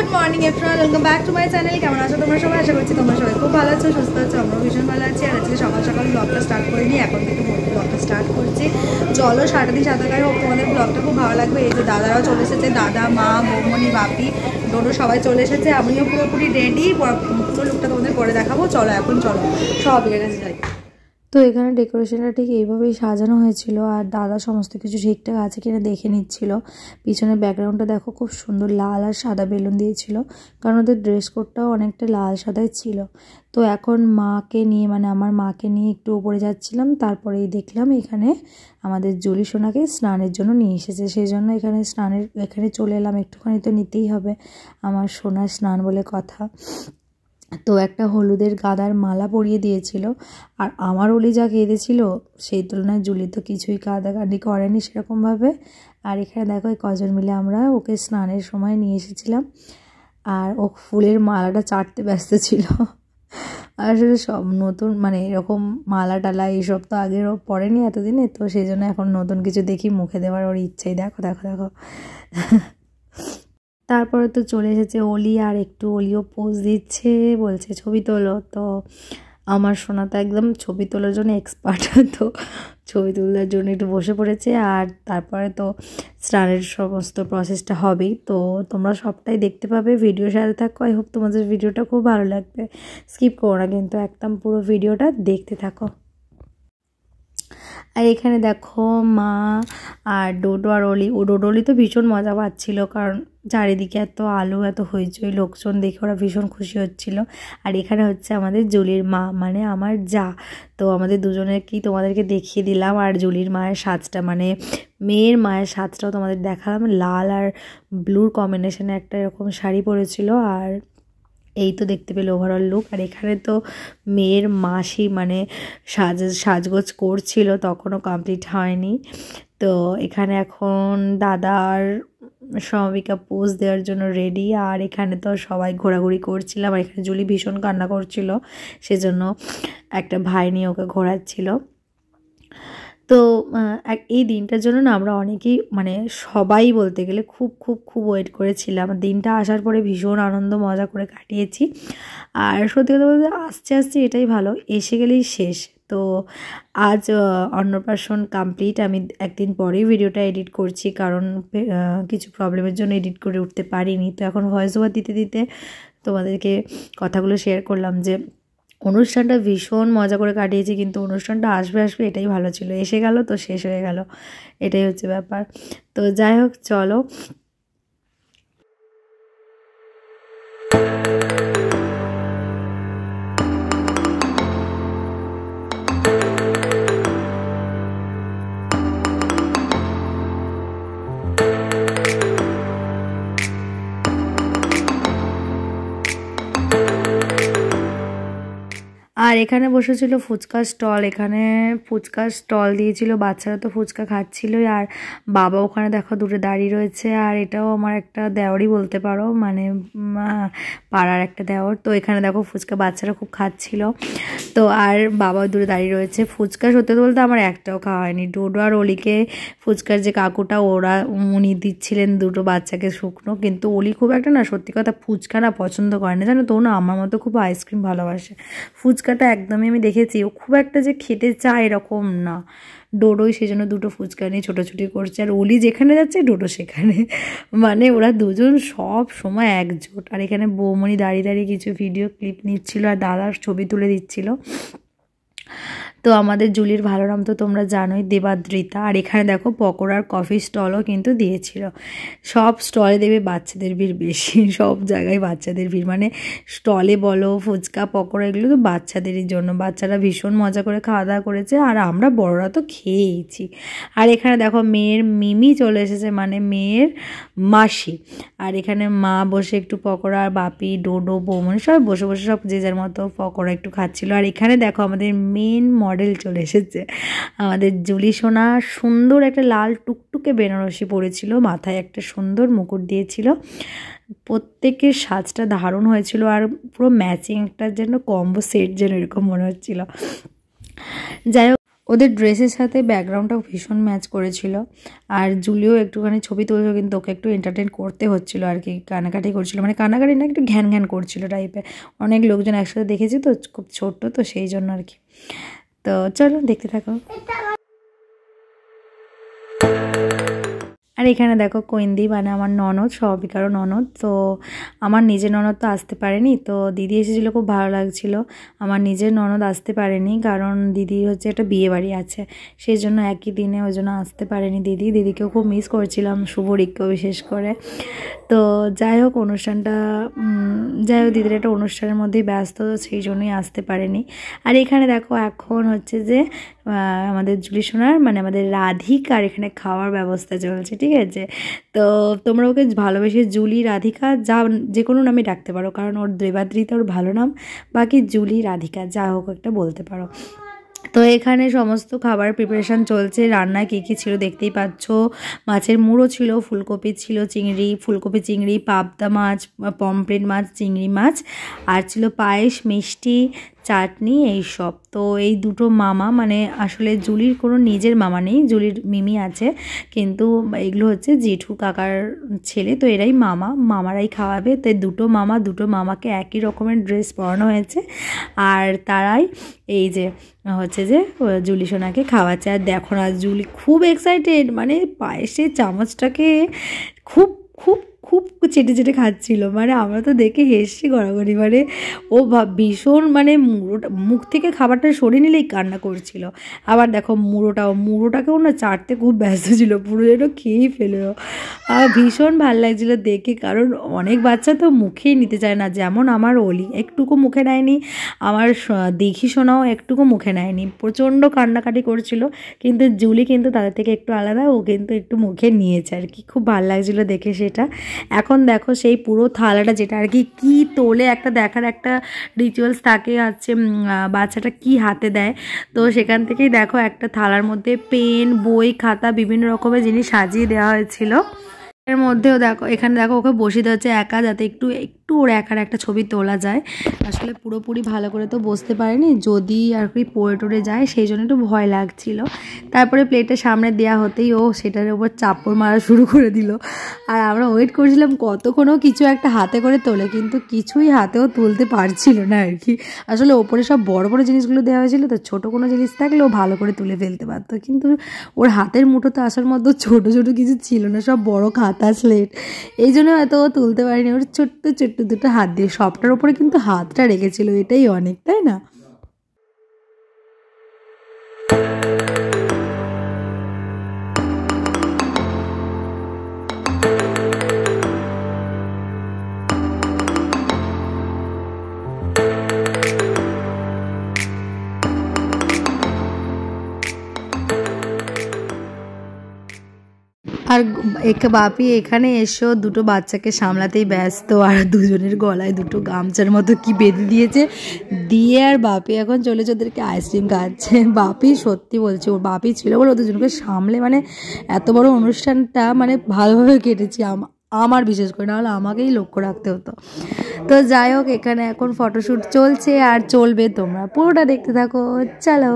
Good morning everyone, welcome back to my channel. কেমন আছো তোমরা সবাই? আশা করছি তোমরা সবাই খুব ভালো আছো, সুস্থ আছো। আমরাও ভীষণ ভালো আছি। আর আজকে সকাল সকাল ব্লগটা স্টার্ট করিনি, এখন থেকে ব্লগটা স্টার্ট করছি। চলো সারাদিন সাথে গায়ে হোক, তোমাদের ব্লগটা খুব ভালো লাগবে। এই যে দাদারাও চলে এসেছে, দাদা, মা, বৌমনি, বাপি, ডোডো সবাই চলে এসেছে। আমিও পুরোপুরি রেডি, পুরো লুকটা তোমাদের পরে দেখাবো। চলো এখন চলো সব কাছে যাই। তো এখানে ডেকোরেশনটা ঠিক এইভাবেই সাজানো হয়েছিল, আর দাদা সমস্ত কিছু ঠিকঠাক আছে কিনা দেখে নিচ্ছিল। পিছনের ব্যাকগ্রাউন্ডটা দেখো, খুব সুন্দর লাল আর সাদা বেলুন দিয়েছিল, কারণ ওদের ড্রেস কোডটাও অনেকটা লাল সাদাই ছিল। তো এখন মাকে নিয়ে, মানে আমার মাকে নিয়ে একটু ওপরে যাচ্ছিলাম, তারপরেই দেখলাম এখানে আমাদের জুলি সোনাকে স্নানের জন্য নিয়ে এসেছে। সেই জন্য এখানে চলে এলাম। একটুখানি তো নিতেই হবে, আমার সোনার স্নান বলে কথা। তো একটা হলুদের গাঁদার মালা পরিয়ে দিয়েছিল, আর আমার ওলি যা কেঁদেছিল সেই তুলনায় জুলি তো কিছুই কাঁদাকাটি করেনি সেরকমভাবে। আর এখানে দেখো এই কজন মিলে আমরা ওকে স্নানের সময় নিয়ে এসেছিলাম, আর ও ফুলের মালাটা চাটতে ব্যস্ত ছিল। আর আসলে সব নতুন, মানে এরকম মালা টালা এইসব তো আগের ও পড়েনি এতদিনে, তো সেই জন্য এখন নতুন কিছু দেখি মুখে দেওয়ার ওর ইচ্ছেই। দেখো দেখো দেখো। তারপরে তো চলে এসেছে অলি, আর একটু অলিও পোজ দিচ্ছে, বলছে ছবি তোলো। তো আমার সোনা তো একদম ছবি তোলার জন্য এক্সপার্ট, তো ছবি তোলার জন্য একটু বসে পড়েছে। আর তারপরে তো স্নানের সমস্ত প্রসেসটা হবেই, তো তোমরা সবটাই দেখতে পাবে। ভিডিওর সাথে থাকো। আই হোপ তোমাদের ভিডিওটা খুব ভালো লাগবে। স্কিপ করো না কিন্তু, একদম পুরো ভিডিওটা দেখতে থাকো। আর এখানে দেখো মা আর ডোডো আর অলি, ডোডোলি তো ভীষণ মজা পাচ্ছিল, কারণ চারিদিকে এত আলো, এত হইচই, লোকজন দেখে ওরা ভীষণ খুশি হচ্ছিল। আর এখানে হচ্ছে আমাদের জুলির মা, মানে আমার যা। তো আমাদের দুজনের কি তোমাদেরকে দেখিয়ে দিলাম। আর জুলির মায়ের সাজটা, মানে মেয়ের মায়ের সাজটাও তোমাদের দেখালাম। লাল আর ব্লুর কম্বিনেশনে একটা এরকম শাড়ি পরেছিল, আর এই তো দেখতে পেলে ওভারঅল লুক। আর এখানে তো মেয়ের মাসি মানে সাজগোজ করছিল, তখনও কমপ্লিট হয়নি। তো এখানে এখন দাদা আর সমবিকা পোজ দেওয়ার জন্য রেডি। আর এখানে তো সবাই ঘোরাঘুরি করছিলাম, আর এখানে জুলি ভীষণ কান্না করছিল, সেজন্য একটা ভাই নিয়ে ওকে ঘোরাচ্ছিল। তো এই দিনটার জন্য না আমরা অনেকেই, মানে সবাই বলতে গেলে খুব খুব খুব ওয়েট করেছিলাম। দিনটা আসার পরে ভীষণ আনন্দ মজা করে কাটিয়েছি। আর সত্যি কথা বলতে আসতে আসতে এটাই ভালো, এসে গেলেই শেষ। তো আজ অন্নপ্রাশন কমপ্লিট। আমি একদিন পরেই ভিডিওটা এডিট করছি, কারণ কিছু প্রবলেমের জন্য এডিট করে উঠতে পারিনি। তো এখন ভয়েস ওভার দিতে দিতে তোমাদেরকে কথাগুলো শেয়ার করলাম যে অনুষ্ঠানটা ভীষণ মজা করে কাটিয়েছি, কিন্তু অনুষ্ঠানটা আসবে আসবে এটাই ভালো ছিল, এসে গেল তো শেষ হয়ে গেল, এটাই হচ্ছে ব্যাপার। তো যাই হোক চলো। আর এখানে বসেছিল ফুচকা স্টল, এখানে ফুচকা স্টল দিয়েছিল, বাচ্চারা তো ফুচকা খাচ্ছিলই। আর বাবা ওখানে দেখো দূরে দাঁড়িয়ে রয়েছে, আর এটাও আমার একটা দেওরই বলতে পারো, মানে পাড়ার একটা দেওর। তো এখানে দেখো ফুচকা বাচ্চারা খুব খাচ্ছিল, তো আর বাবা দূরে দাঁড়িয়ে রয়েছে। ফুচকা সত্যি বলতে আমার একটাও খাওয়া হয়নি। ডোডো আর অলিকে ফুচকার যে কাকুটা উনি দিচ্ছিলেন দুটো বাচ্চাকে শুকনো, কিন্তু অলি খুব একটা না, সত্যি কথা ফুচকা না পছন্দ করে না, জানো তো। না আমার মতো খুব আইসক্রিম ভালোবাসে, ফুচকাটা একদমই আমি দেখেছি ও খুব একটা যে খেতে চায় এরকম না। ডোডোই সেজন্য দুটো ফুচকা নিয়ে ছোটাছুটি করছে, আর অলি যেখানে যাচ্ছে ডোডো সেখানে, মানে ওরা দুজন সব সময় একজোট। আর এখানে বৌমনি দাঁড়িয়ে দাঁড়িয়ে কিছু ভিডিও ক্লিপ নিচ্ছিল, আর দাদার ছবি তুলে দিচ্ছিল। তো আমাদের জুলির ভালো নাম তো তোমরা জানোই, দেবাদ্রিতা। আর এখানে দেখো পকোড়ার কফি স্টলও কিন্তু দিয়েছিল। সব স্টলে দেবে বাচ্চাদের ভিড় বেশি, সব জায়গায় বাচ্চাদের ভিড়, মানে স্টলে বলো ফুচকা পকোড়া এগুলো তো বাচ্চাদেরই জন্য। বাচ্চারা ভীষণ মজা করে খাওয়া দাওয়া করেছে, আর আমরা বড়রা তো খেয়েইছি। আর এখানে দেখো মেয়ের মিমি চলে এসেছে, মানে মেয়ের মাসি। আর এখানে মা বসে একটু পকোড়া, আর বাপি, ডোডো, বৌমনি সবাই বসে বসে সব যে যার মতো পকোড়া একটু খাচ্ছিল। আর এখানে দেখো আমাদের মেন মডেল চলে এসেছে, আমাদের জুলি সোনা। সুন্দর একটা লাল টুকটুকে বেনারসি পরেছিল, মাথায় একটা সুন্দর মুকুট দিয়েছিল, প্রত্যেকের সাজটা দারুণ হয়েছিল। আর পুরো ম্যাচিং একটা যেন কম্বো সেট যেন এরকম মনে হচ্ছিল। যাই হোক ওদের ড্রেসের সাথে ব্যাকগ্রাউন্ডটাও ভীষণ ম্যাচ করেছিল। আর জুলিও একটুখানি ছবি তুলছিল, কিন্তু ওকে একটু এন্টারটেন করতে হচ্ছিলো আর কি, কানাকাটি করছিল, মানে কানাকাটি না, একটু ঘ্যান ঘ্যান করছিল টাইপের। অনেক লোকজন একসাথে দেখেছি তো, খুব ছোট্ট তো সেই জন্য আর কি। তো চলো দেখতে থাকো। আর এখানে দেখো কৈন্দি মানে আমার ননদ, স্বাভাবিকারও ননদ। তো আমার নিজের ননদ তো আসতে পারেনি, তো দিদি এসেছিলো, খুব ভালো লাগছিল। আমার নিজের ননদ আসতে পারেনি কারণ দিদির হচ্ছে একটা বিয়ে বাড়ি আছে, সেই জন্য একই দিনে ওই জন্য আসতে পারেনি দিদি। দিদিকেও খুব মিস করছিলাম, শুভরিককেও বিশেষ করে। তো যাই হোক অনুষ্ঠানটা, যাই হোক দিদির একটা অনুষ্ঠানের মধ্যেই ব্যস্ত, সেই জন্যই আসতে পারেনি। আর এখানে দেখো এখন হচ্ছে যে আমাদের জুলি সোনার মানে আমাদের রাধিকার এখানে খাওয়ার ব্যবস্থা চলছে, ঠিক আছে। তো তোমরা ওকে ভালোবেসে জুলি, রাধিকা যা যে কোনো নামে ডাকতে পারো, কারণ ওর দেবাদ্রিতা ওর ভালো নাম, বাকি জুলি, রাধিকা যা হোক একটা বলতে পারো। তো এখানে সমস্ত খাবার প্রিপারেশান চলছে। রান্নায় কী কী ছিল দেখতেই পাচ্ছ। মাছের মুড়ো ছিল, ফুলকপি ছিল, চিংড়ি, ফুলকপি চিংড়ি, পাবদা মাছ, পমফ্রেট মাছ, চিংড়ি মাছ, আর ছিল পায়েস, মিষ্টি, চাটনি, এইসব। তো এই দুটো মামা, মানে আসলে জুলির কোনো নিজের মামা নেই, জুলির মিমি আছে, কিন্তু এগুলো হচ্ছে জেঠু কাকার ছেলে, তো এরাই মামারাই খাওয়াবে। তো দুটো মামাকে একই রকমের ড্রেস পরানো হয়েছে, আর তারাই এই যে হচ্ছে যে জুলি সোনাকে খাওয়াচ্ছে। আর দেখো না, জুলি খুব এক্সাইটেড, মানে পায়েসের চামচটাকে খুব খুব খুব চেটে চেটে খাচ্ছিল, মানে আমরা তো দেখে হেসছি গড়াগড়ি। মানে ও ভীষণ, মানে মুখ থেকে খাবারটা সরিয়ে নিলেই কান্না করছিল। আবার দেখো মুড়োটাকেও না চাটতে খুব ব্যস্ত ছিল, পুরো যেন খেয়েই ফেলো। আর ভীষণ ভালো লাগছিলো দেখে, কারণ অনেক বাচ্চা তো মুখেই নিতে চায় না, যেমন আমার অলি একটুকু মুখে নেয়নি, আমার দেখি শোনাও একটুকু মুখে নেয়নি, প্রচণ্ড কান্নাকাটি করছিল। কিন্তু জুলি কিন্তু তাদের থেকে একটু আলাদা, ও কিন্তু একটু মুখে নিয়েছে আর কি, খুব ভালো লাগছিলো দেখে সেটা। এখন দেখো সেই পুরো থালাটা, যেটা আর কি তোলে একটা দেখার একটা রিচুয়ালস থাকে, আছে বাচ্চাটা কি হাতে দেয়, তো সেখান থেকেই দেখো একটা থালার মধ্যে পেন, বই, খাতা, বিভিন্ন রকমের জিনিস সাজিয়ে দেওয়া হয়েছিল। এর মধ্যেও দেখো, এখানে দেখো ওকে বসিয়ে দেওয়া হচ্ছে একা, যাতে একটু ওর একার একটা ছবি তোলা যায়। আসলে পুরোপুরি ভালো করে তো বসতে পারেনি, যদি আর কি পড়ে টরে যায়, সেই জন্য একটু ভয় লাগছিল। তারপরে প্লেটের সামনে দেওয়া হতেই ও সেটার উপর চাপড় মারা শুরু করে দিল। আর আমরা ওয়েট করছিলাম কতক্ষণও কিছু একটা হাতে করে তোলে, কিন্তু কিছুই হাতেও তুলতে পারছিল না আর কি। আসলে ওপরে সব বড় বড় জিনিসগুলো দেওয়া হয়েছিল, তো ছোটো কোনো জিনিস থাকলে ও ভালো করে তুলে ফেলতে পারতো, কিন্তু ওর হাতের মুঠোতে আসার মতো ছোটো ছোটো কিছু ছিল না, সব বড় খাতা, স্লেট, এই জন্য হয়তো ও তুলতে পারিনি। ওর ছোট্ট ছোট্ট দুটো হাত দিয়ে, সবটার উপরে কিন্তু হাতটা রেখেছিল, এটাই অনেক, তাই না? আর বাপি এখানে এসেও দুটো বাচ্চাকে সামলাতেই ব্যস্ত, আর দুজনের গলায় দুটো গামছার মতো কি বেঁধে দিয়েছে, দিয়ে আর বাপি এখন চলেছে ওদেরকে আইসক্রিম খাচ্ছে। বাপি সত্যি বলছে, ওর বাপি ছিল বলে ওদের দুজনকে সামলে মানে এত বড় অনুষ্ঠানটা মানে ভালোভাবে কেটেছি আমার বিশেষ করে, নাহলে আমাকেই লক্ষ্য রাখতে হতো। তো যাই হোক, এখানে এখন ফটোশ্যুট চলছে আর চলবে, তোমরা পুরোটা দেখতে থাকো, চলো।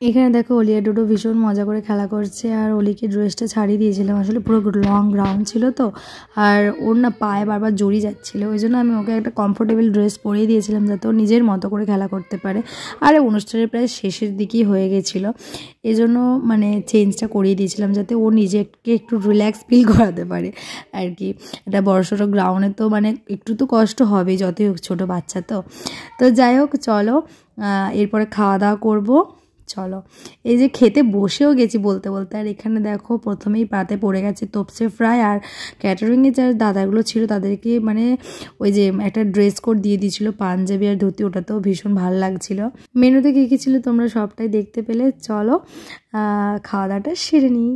এখানে দেখো অলি আর ডুডু ভীষণ মজা করে খেলা করছে, আর অলিকে ড্রেসটা ছাড়িয়ে দিয়েছিলাম, আসলে পুরো লং গ্রাউন্ড ছিল তো, আর ওর না পায়ে বারবার জড়িয়ে যাচ্ছিলো, ওই জন্য আমি ওকে একটা কমফোর্টেবল ড্রেস পরিয়ে দিয়েছিলাম, যাতে ও নিজের মতো করে খেলা করতে পারে। আর অনুষ্ঠানের প্রায় শেষের দিকেই হয়ে গেছিলো, এই জন্য মানে চেঞ্জটা করিয়ে দিয়েছিলাম, যাতে ও নিজেকে একটু রিল্যাক্স ফিল করাতে পারে আর কি। এটা বড়সড় গ্রাউন্ডে তো মানে একটু তো কষ্ট হবেই, যতই হোক ছোটো বাচ্চা তো। তো যাই হোক, চলো এরপরে খাওয়া দাওয়া করবো। চলো এই যে খেতে বসেও গেছি বলতে বলতে। আর এখানে দেখো প্রথমেই পাতে পড়ে গেছে তোপসে ফ্রাই। আর ক্যাটারিংয়ে যার দাদাগুলো ছিল তাদেরকে মানে ওই যে একটা ড্রেস কোড দিয়ে দিয়েছিল, পাঞ্জাবি আর ধুতি, ওটাতেও ভীষণ ভালো লাগছিল। মেনুতে কী কী ছিল তোমরা সবটাই দেখতে পেলে। চলো খাওয়া দাওয়াটা সেরে নিই।